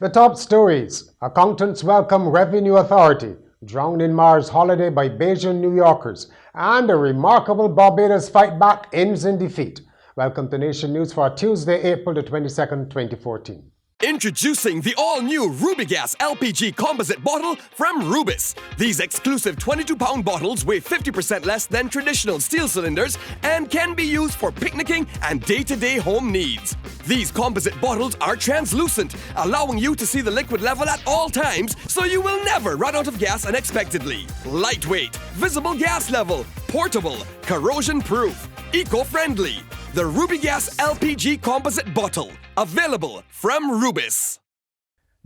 The top stories: accountants welcome Revenue Authority, drowned in Mars holiday by BAJAN New Yorkers, and a remarkable Barbados fight back ends in defeat. Welcome to Nation News for Tuesday, April the 22nd, 2014. Introducing the all-new Rubigas LPG composite bottle from Rubis. These exclusive 22-pound bottles weigh 50% less than traditional steel cylinders and can be used for picnicking and day-to-day home needs. These composite bottles are translucent, allowing you to see the liquid level at all times, so you will never run out of gas unexpectedly. Lightweight, visible gas level, portable, corrosion-proof, eco-friendly. The Rubigas LPG composite bottle, available from Rubis.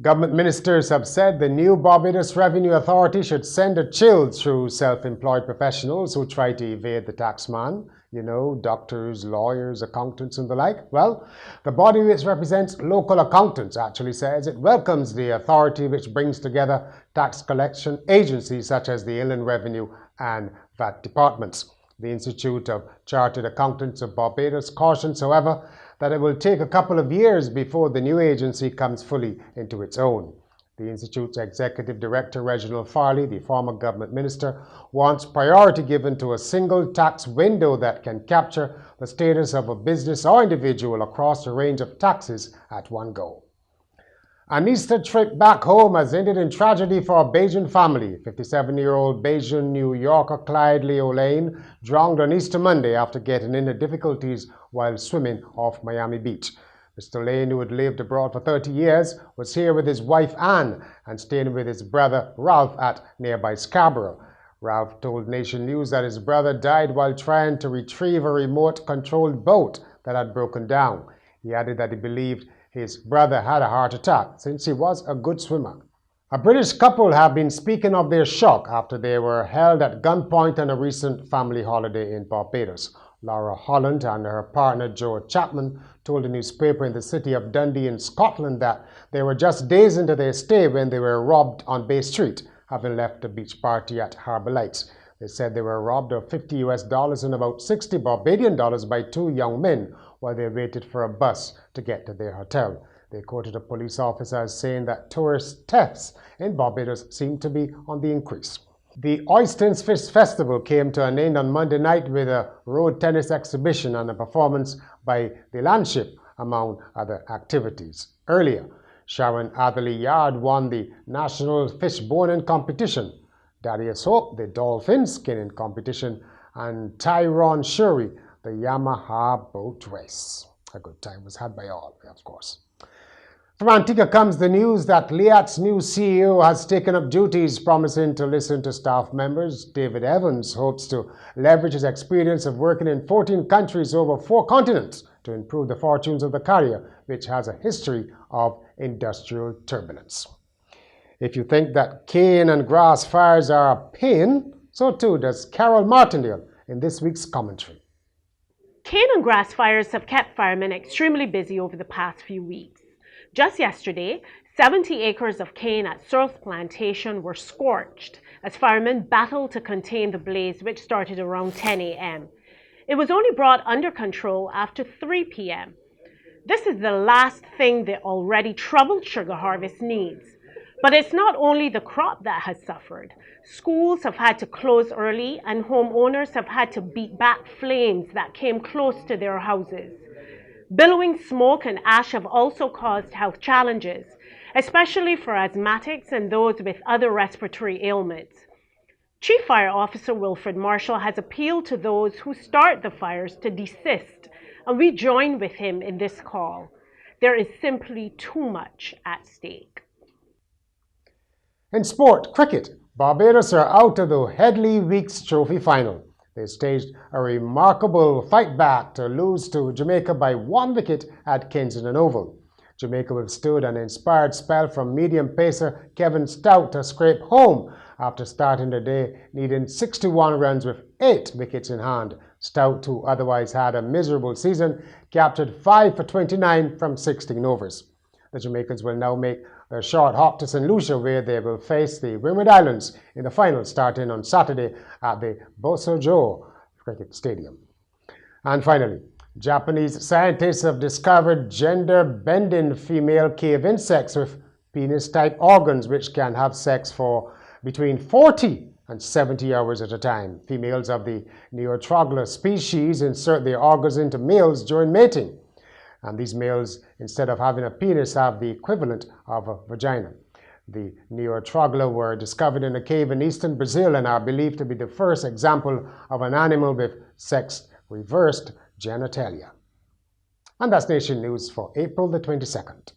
Government ministers have said the new Barbados Revenue Authority should send a chill through self-employed professionals who try to evade the taxman. You know, doctors, lawyers, accountants and the like. Well, the body which represents local accountants actually says it welcomes the authority which brings together tax collection agencies such as the Inland Revenue and VAT departments. The Institute of Chartered Accountants of Barbados cautions, however, that it will take a couple of years before the new agency comes fully into its own. The Institute's Executive Director, Reginald Farley, the former government minister, wants priority given to a single tax window that can capture the status of a business or individual across a range of taxes at one go. An Easter trip back home has ended in tragedy for a BAJAN family. 57-year-old BAJAN New Yorker Clyde Leo Lane drowned on Easter Monday after getting into difficulties while swimming off Miami Beach. Mr. Lane, who had lived abroad for 30 years, was here with his wife Anne and staying with his brother Ralph at nearby Scarborough. Ralph told Nation News that his brother died while trying to retrieve a remote-controlled boat that had broken down. He added that he believed his brother had a heart attack since he was a good swimmer. A British couple have been speaking of their shock after they were held at gunpoint on a recent family holiday in Barbados. Laura Holland and her partner Joe Chapman told a newspaper in the city of Dundee in Scotland that they were just days into their stay when they were robbed on Bay Street, having left a beach party at Harbour Lights. They said they were robbed of $50 and about $60 Barbadian by two young men while they waited for a bus to get to their hotel. They quoted a police officer as saying that tourist thefts in Barbados seem to be on the increase. The Oysters Fish Festival came to an end on Monday night with a road tennis exhibition and a performance by the Landship, among other activities. Earlier, Sharon Atherley Yard won the National Fish Boning Competition. Darius Hope, the Dolphin Skinning Competition, and Tyrone Shuri, the Yamaha Boat Race. A good time was had by all, of course. From Antigua comes the news that Liat's new CEO has taken up duties, promising to listen to staff members. David Evans hopes to leverage his experience of working in 14 countries over 4 continents to improve the fortunes of the carrier, which has a history of industrial turbulence. If you think that cane and grass fires are a pain, so too does Carol Martindale in this week's commentary. Cane and grass fires have kept firemen extremely busy over the past few weeks. Just yesterday, 70 acres of cane at Searles Plantation were scorched as firemen battled to contain the blaze, which started around 10 a.m. It was only brought under control after 3 p.m. This is the last thing the already troubled sugar harvest needs. But it's not only the crop that has suffered. Schools have had to close early and homeowners have had to beat back flames that came close to their houses. Billowing smoke and ash have also caused health challenges, especially for asthmatics and those with other respiratory ailments. Chief Fire Officer Wilfred Marshall has appealed to those who start the fires to desist, and we join with him in this call. There is simply too much at stake. In sport, cricket, Barbados are out of the Headley Weeks Trophy final. They staged a remarkable fight back to lose to Jamaica by 1 wicket at Kensington Oval. Jamaica withstood an inspired spell from medium pacer Kevin Stout to scrape home after starting the day needing 61 runs with 8 wickets in hand. Stout, who otherwise had a miserable season, captured 5 for 29 from 16 overs. The Jamaicans will now make their short hop to St. Lucia, where they will face the Windward Islands in the final starting on Saturday at the Boso Joe Cricket Stadium. And finally, Japanese scientists have discovered gender-bending female cave insects with penis-type organs which can have sex for between 40 and 70 hours at a time. Females of the Neotrogla species insert their organs into males during mating. And these males, instead of having a penis, have the equivalent of a vagina. The Neotrogla were discovered in a cave in eastern Brazil and are believed to be the first example of an animal with sex-reversed genitalia. And that's Nation News for April the 22nd.